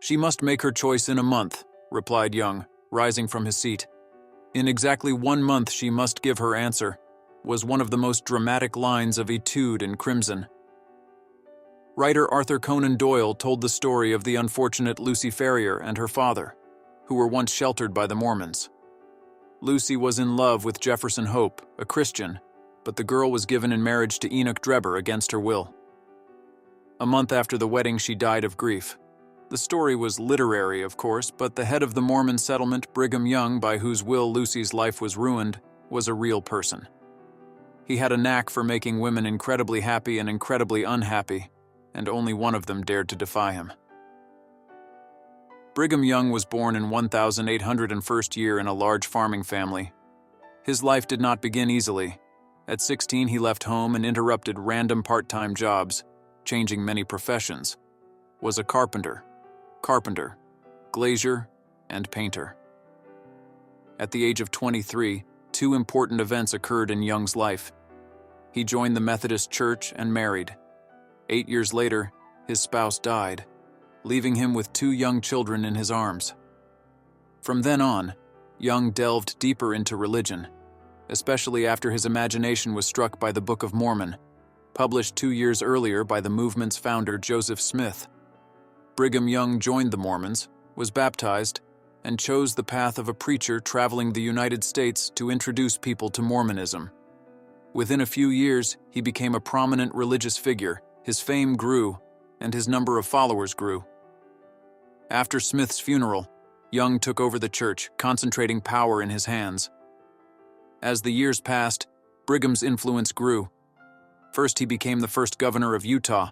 "She must make her choice in a month," replied Young, rising from his seat. "In exactly 1 month she must give her answer," was one of the most dramatic lines of Etude in Crimson. Writer Arthur Conan Doyle told the story of the unfortunate Lucy Ferrier and her father, who were once sheltered by the Mormons. Lucy was in love with Jefferson Hope, a Christian, but the girl was given in marriage to Enoch Drebber against her will. A month after the wedding, she died of grief. The story was literary, of course, but the head of the Mormon settlement, Brigham Young, by whose will Lucy's life was ruined, was a real person. He had a knack for making women incredibly happy and incredibly unhappy, and only one of them dared to defy him. Brigham Young was born in 1801 year in a large farming family. His life did not begin easily. At 16, he left home and interrupted random part-time jobs, changing many professions. Was a carpenter, glazier, and painter. At the age of 23, 2 important events occurred in Young's life. He joined the Methodist Church and married. 8 years later, his spouse died, leaving him with 2 young children in his arms. From then on, Young delved deeper into religion, especially after his imagination was struck by the Book of Mormon, published 2 years earlier by the movement's founder Joseph Smith. Brigham Young joined the Mormons, was baptized, and chose the path of a preacher traveling the United States to introduce people to Mormonism. Within a few years, he became a prominent religious figure. His fame grew, and his number of followers grew. After Smith's funeral, Young took over the church, concentrating power in his hands. As the years passed, Brigham's influence grew. First, he became the first governor of Utah.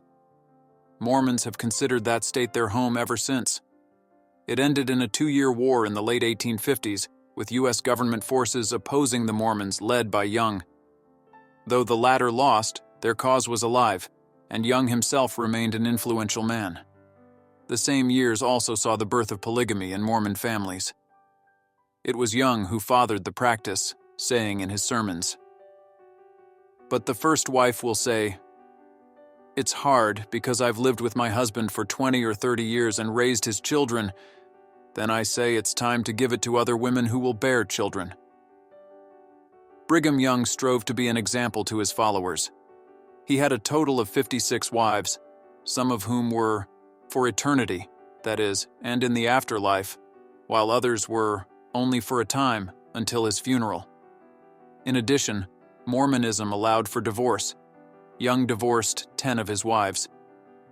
Mormons have considered that state their home ever since. It ended in a 2-year war in the late 1850s, with U.S. government forces opposing the Mormons led by Young. Though the latter lost, their cause was alive, and Young himself remained an influential man. The same years also saw the birth of polygamy in Mormon families. It was Young who fathered the practice, saying in his sermons, "But the first wife will say, 'It's hard because I've lived with my husband for 20 or 30 years and raised his children. Then I say it's time to give it to other women who will bear children.'" Brigham Young strove to be an example to his followers. He had a total of 56 wives, some of whom were for eternity, that is, and in the afterlife, while others were only for a time until his funeral. In addition, Mormonism allowed for divorce. Young divorced 10 of his wives.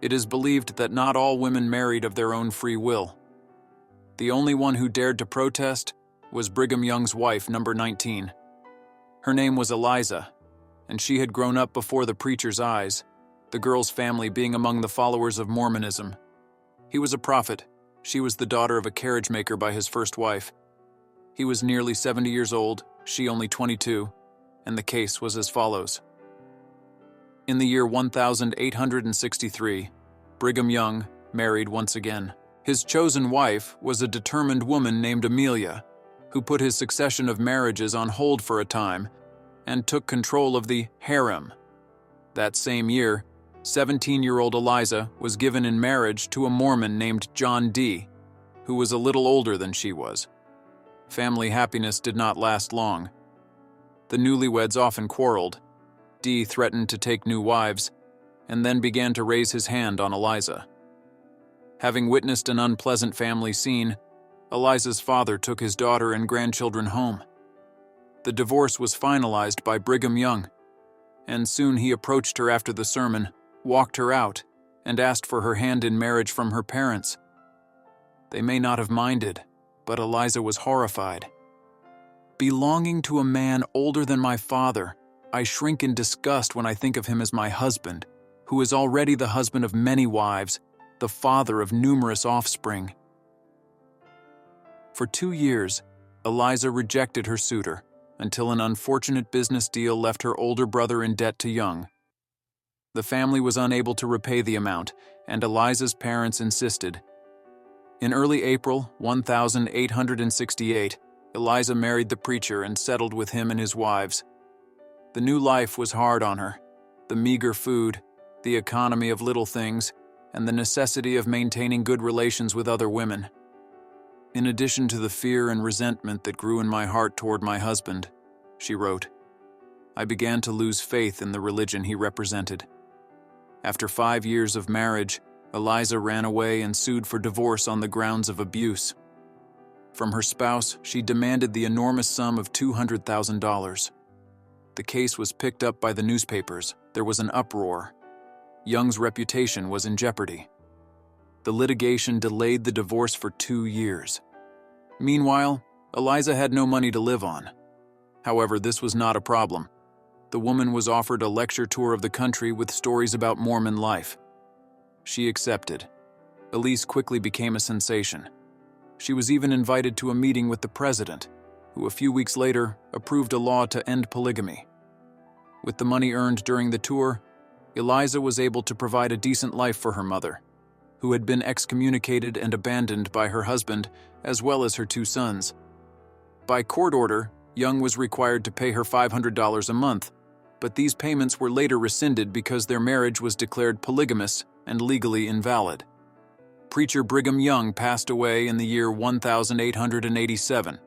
It is believed that not all women married of their own free will. The only one who dared to protest was Brigham Young's wife, number 19. Her name was Eliza, and she had grown up before the preacher's eyes, the girl's family being among the followers of Mormonism. He was a prophet. She was the daughter of a carriage maker by his first wife. He was nearly 70 years old, she only 22, and the case was as follows. In the year 1863, Brigham Young married once again. His chosen wife was a determined woman named Amelia, who put his succession of marriages on hold for a time and took control of the harem. That same year, 17-year-old Eliza was given in marriage to a Mormon named John D., who was a little older than she was. Family happiness did not last long. The newlyweds often quarreled. D. threatened to take new wives, and then began to raise his hand on Eliza. Having witnessed an unpleasant family scene, Eliza's father took his daughter and grandchildren home. The divorce was finalized by Brigham Young, and soon he approached her after the sermon, walked her out, and asked for her hand in marriage from her parents. They may not have minded, but Eliza was horrified. "Belonging to a man older than my father, I shrink in disgust when I think of him as my husband, who is already the husband of many wives, the father of numerous offspring." For 2 years, Eliza rejected her suitor, until an unfortunate business deal left her older brother in debt to Young. The family was unable to repay the amount, and Eliza's parents insisted. In early April 1868, Eliza married the preacher and settled with him and his wives. The new life was hard on her. The meager food, the economy of little things, and the necessity of maintaining good relations with other women. In addition to the fear and resentment that grew in my heart toward my husband, she wrote, I began to lose faith in the religion he represented. After 5 years of marriage, Eliza ran away and sued for divorce on the grounds of abuse. From her spouse, she demanded the enormous sum of $200,000. The case was picked up by the newspapers. There was an uproar. Young's reputation was in jeopardy. The litigation delayed the divorce for 2 years. Meanwhile, Eliza had no money to live on. However, this was not a problem. The woman was offered a lecture tour of the country with stories about Mormon life. She accepted. Elise quickly became a sensation. She was even invited to a meeting with the president, who a few weeks later approved a law to end polygamy. With the money earned during the tour, Eliza was able to provide a decent life for her mother, who had been excommunicated and abandoned by her husband, as well as her 2 sons. By court order, Young was required to pay her $500 a month, but these payments were later rescinded because their marriage was declared polygamous and legally invalid. Preacher Brigham Young passed away in the year 1887.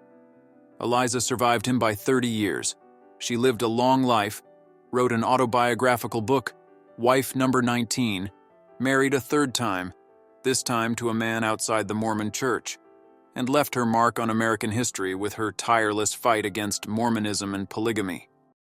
Eliza survived him by 30 years. She lived a long life, wrote an autobiographical book, Wife Number 19, married a 3rd time, this time to a man outside the Mormon Church, and left her mark on American history with her tireless fight against Mormonism and polygamy.